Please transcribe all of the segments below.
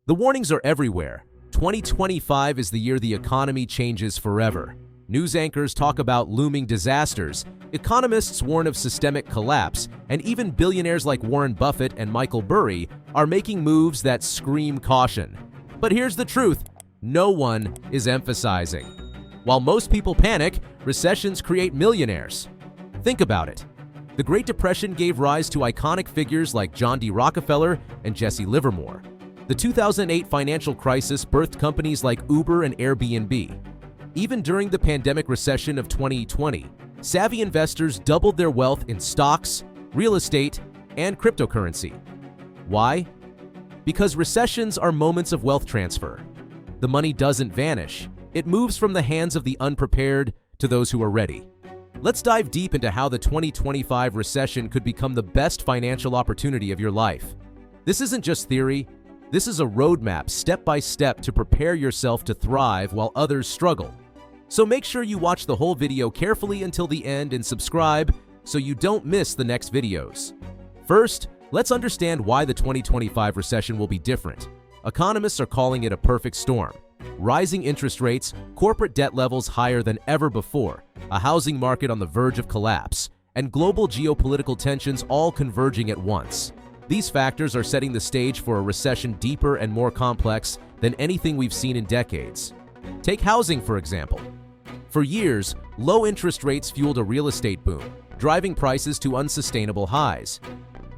The warnings are everywhere. 2025 is the year the economy changes forever. News anchors talk about looming disasters, economists warn of systemic collapse, and even billionaires like Warren Buffett and Michael Burry are making moves that scream caution. But here's the truth: no one is emphasizing. While most people panic, recessions create millionaires. Think about it. The Great Depression gave rise to iconic figures like John D. Rockefeller and Jesse Livermore. The 2008 financial crisis birthed companies like Uber and Airbnb. Even during the pandemic recession of 2020, savvy investors doubled their wealth in stocks, real estate, and cryptocurrency. Why? Because recessions are moments of wealth transfer. The money doesn't vanish. It moves from the hands of the unprepared to those who are ready. Let's dive deep into how the 2025 recession could become the best financial opportunity of your life. This isn't just theory. This is a roadmap, step by step, to prepare yourself to thrive while others struggle. So make sure you watch the whole video carefully until the end and subscribe so you don't miss the next videos. First, let's understand why the 2025 recession will be different. Economists are calling it a perfect storm. Rising interest rates, corporate debt levels higher than ever before, a housing market on the verge of collapse, and global geopolitical tensions all converging at once. These factors are setting the stage for a recession deeper and more complex than anything we've seen in decades. Take housing, for example. For years, low interest rates fueled a real estate boom, driving prices to unsustainable highs.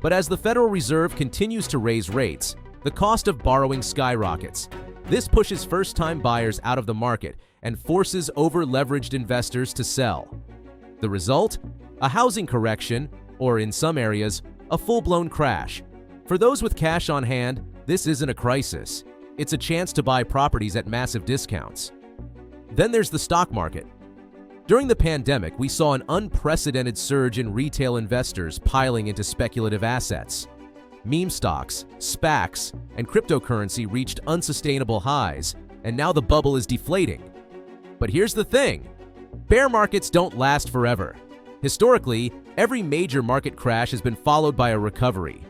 But as the Federal Reserve continues to raise rates, the cost of borrowing skyrockets. This pushes first-time buyers out of the market and forces over-leveraged investors to sell. The result? A housing correction, or in some areas, a full-blown crash. For those with cash on hand, this isn't a crisis. It's a chance to buy properties at massive discounts. Then there's the stock market. During the pandemic, we saw an unprecedented surge in retail investors piling into speculative assets. Meme stocks, SPACs, and cryptocurrency reached unsustainable highs, and now the bubble is deflating. But here's the thing: bear markets don't last forever. Historically, every major market crash has been followed by a recovery.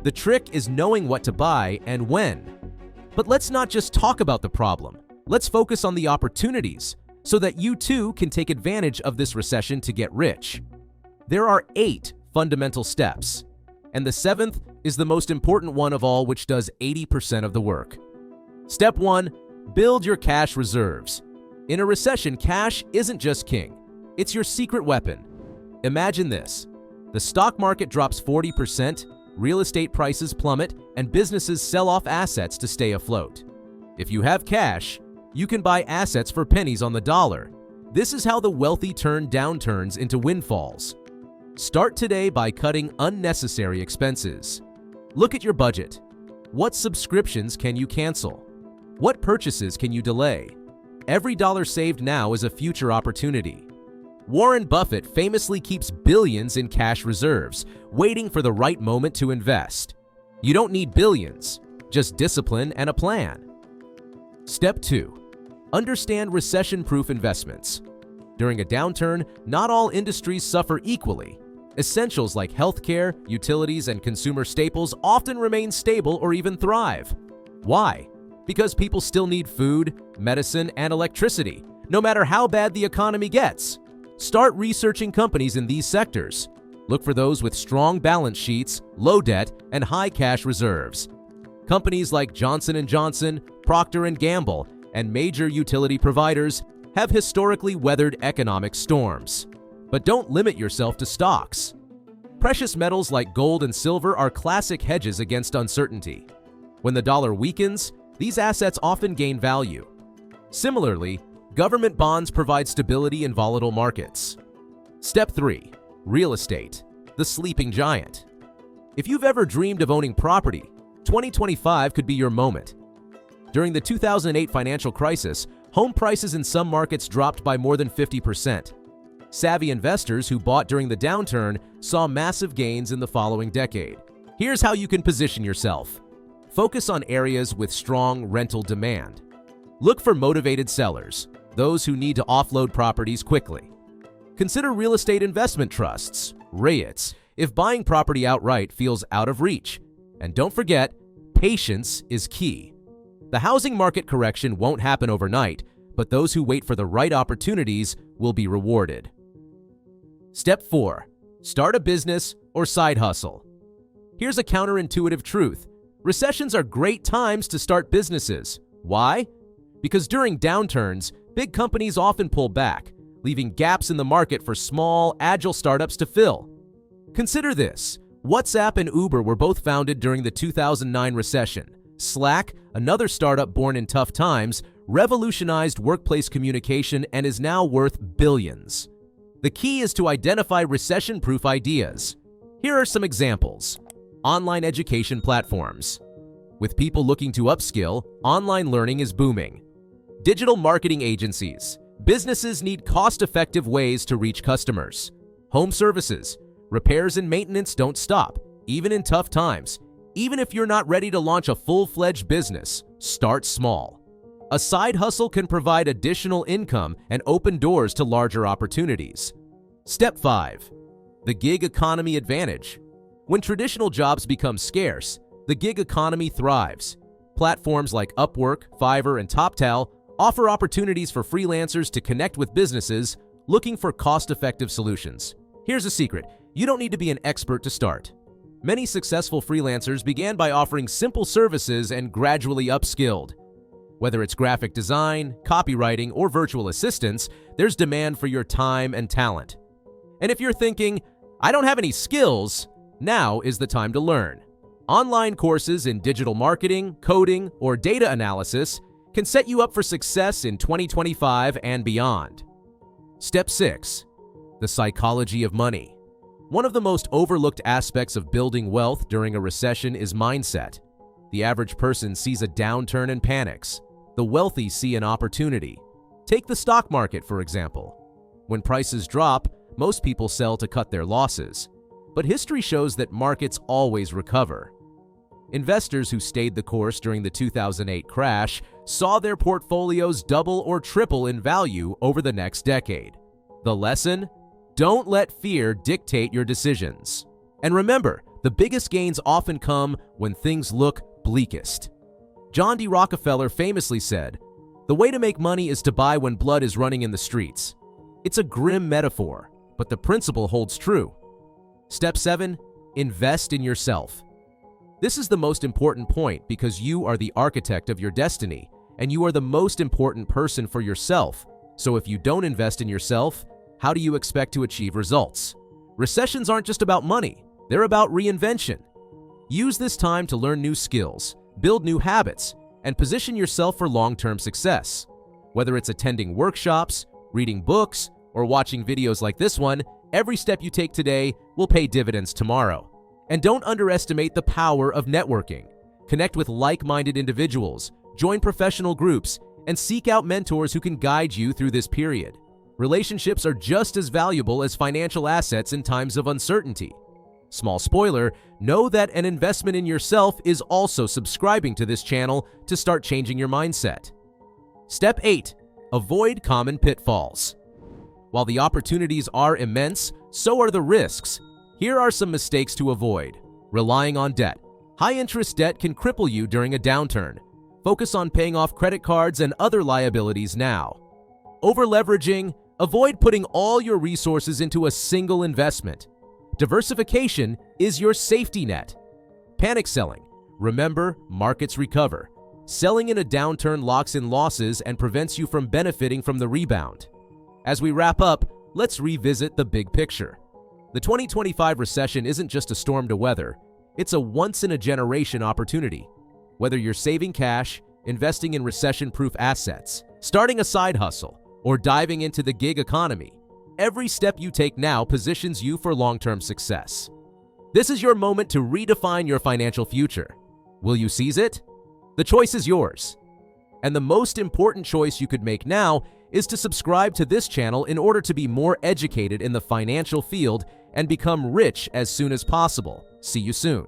The trick is knowing what to buy and when. But let's not just talk about the problem. Let's focus on the opportunities so that you too can take advantage of this recession to get rich. There are 8 fundamental steps, and the 7th is the most important one of all, which does 80% of the work. Step 1: build your cash reserves. In a recession, cash isn't just king. It's your secret weapon. Imagine this: the stock market drops 40%, real estate prices plummet, and businesses sell off assets to stay afloat. If you have cash, you can buy assets for pennies on the dollar. This is how the wealthy turn downturns into windfalls. Start today by cutting unnecessary expenses. Look at your budget. What subscriptions can you cancel? What purchases can you delay? Every dollar saved now is a future opportunity. Warren Buffett famously keeps billions in cash reserves, waiting for the right moment to invest. You don't need billions, just discipline and a plan. Step 2: understand recession-proof investments. During a downturn, not all industries suffer equally. Essentials like healthcare, utilities, and consumer staples often remain stable or even thrive. Why? Because people still need food, medicine, and electricity, no matter how bad the economy gets. Start researching companies in these sectors. Look for those with strong balance sheets, low debt, and high cash reserves. Companies like Johnson & Johnson, Procter & Gamble, and major utility providers have historically weathered economic storms. But don't limit yourself to stocks. Precious metals like gold and silver are classic hedges against uncertainty. When the dollar weakens, these assets often gain value. Similarly, government bonds provide stability in volatile markets. Step 3: real estate, the sleeping giant. If you've ever dreamed of owning property, 2025 could be your moment. During the 2008 financial crisis, home prices in some markets dropped by more than 50%. Savvy investors who bought during the downturn saw massive gains in the following decade. Here's how you can position yourself. Focus on areas with strong rental demand. Look for motivated sellers, those who need to offload properties quickly. Consider real estate investment trusts, REITs, if buying property outright feels out of reach. And don't forget, patience is key. The housing market correction won't happen overnight, but those who wait for the right opportunities will be rewarded. Step 4. Start a business or side hustle. Here's a counterintuitive truth. Recessions are great times to start businesses. Why? Because during downturns, big companies often pull back, leaving gaps in the market for small, agile startups to fill. Consider this. WhatsApp and Uber were both founded during the 2009 recession. Slack, another startup born in tough times, revolutionized workplace communication and is now worth billions. The key is to identify recession-proof ideas. Here are some examples. Online education platforms. With people looking to upskill, online learning is booming. Digital marketing agencies. Businesses need cost-effective ways to reach customers. Home services. Repairs and maintenance don't stop, even in tough times. Even if you're not ready to launch a full-fledged business, start small. A side hustle can provide additional income and open doors to larger opportunities. Step 5. The gig economy advantage. When traditional jobs become scarce, the gig economy thrives. Platforms like Upwork, Fiverr, and TopTal offer opportunities for freelancers to connect with businesses looking for cost-effective solutions. Here's a secret. You don't need to be an expert to start. Many successful freelancers began by offering simple services and gradually upskilled. Whether it's graphic design, copywriting, or virtual assistants, there's demand for your time and talent. And if you're thinking, I don't have any skills, now is the time to learn. Online courses in digital marketing, coding, or data analysis can set you up for success in 2025 and beyond. Step 6. The psychology of money. One of the most overlooked aspects of building wealth during a recession is mindset. The average person sees a downturn and panics. The wealthy see an opportunity. Take the stock market, for example. When prices drop, most people sell to cut their losses. But history shows that markets always recover. Investors who stayed the course during the 2008 crash saw their portfolios double or triple in value over the next decade. The lesson? Don't let fear dictate your decisions. And remember, the biggest gains often come when things look bleakest. John D. Rockefeller famously said, "The way to make money is to buy when blood is running in the streets." It's a grim metaphor, but the principle holds true. Step 7. Invest in yourself. This is the most important point because you are the architect of your destiny, and you are the most important person for yourself. So if you don't invest in yourself, how do you expect to achieve results? Recessions aren't just about money, they're about reinvention. Use this time to learn new skills, build new habits, and position yourself for long-term success. Whether it's attending workshops, reading books, or watching videos like this one, every step you take today will pay dividends tomorrow. And don't underestimate the power of networking. Connect with like-minded individuals, join professional groups, and seek out mentors who can guide you through this period. Relationships are just as valuable as financial assets in times of uncertainty. Small spoiler, know that an investment in yourself is also subscribing to this channel to start changing your mindset. Step 8. Avoid common pitfalls. While the opportunities are immense, so are the risks. Here are some mistakes to avoid. Relying on debt. High-interest debt can cripple you during a downturn. Focus on paying off credit cards and other liabilities now. Over-leveraging. Avoid putting all your resources into a single investment. Diversification is your safety net. Panic selling. Remember, markets recover. Selling in a downturn locks in losses and prevents you from benefiting from the rebound. As we wrap up, let's revisit the big picture. The 2025 recession isn't just a storm to weather, it's a once-in-a-generation opportunity. Whether you're saving cash, investing in recession-proof assets, starting a side hustle, or diving into the gig economy, every step you take now positions you for long-term success. This is your moment to redefine your financial future. Will you seize it? The choice is yours. And the most important choice you could make now is to subscribe to this channel in order to be more educated in the financial field and become rich as soon as possible. See you soon.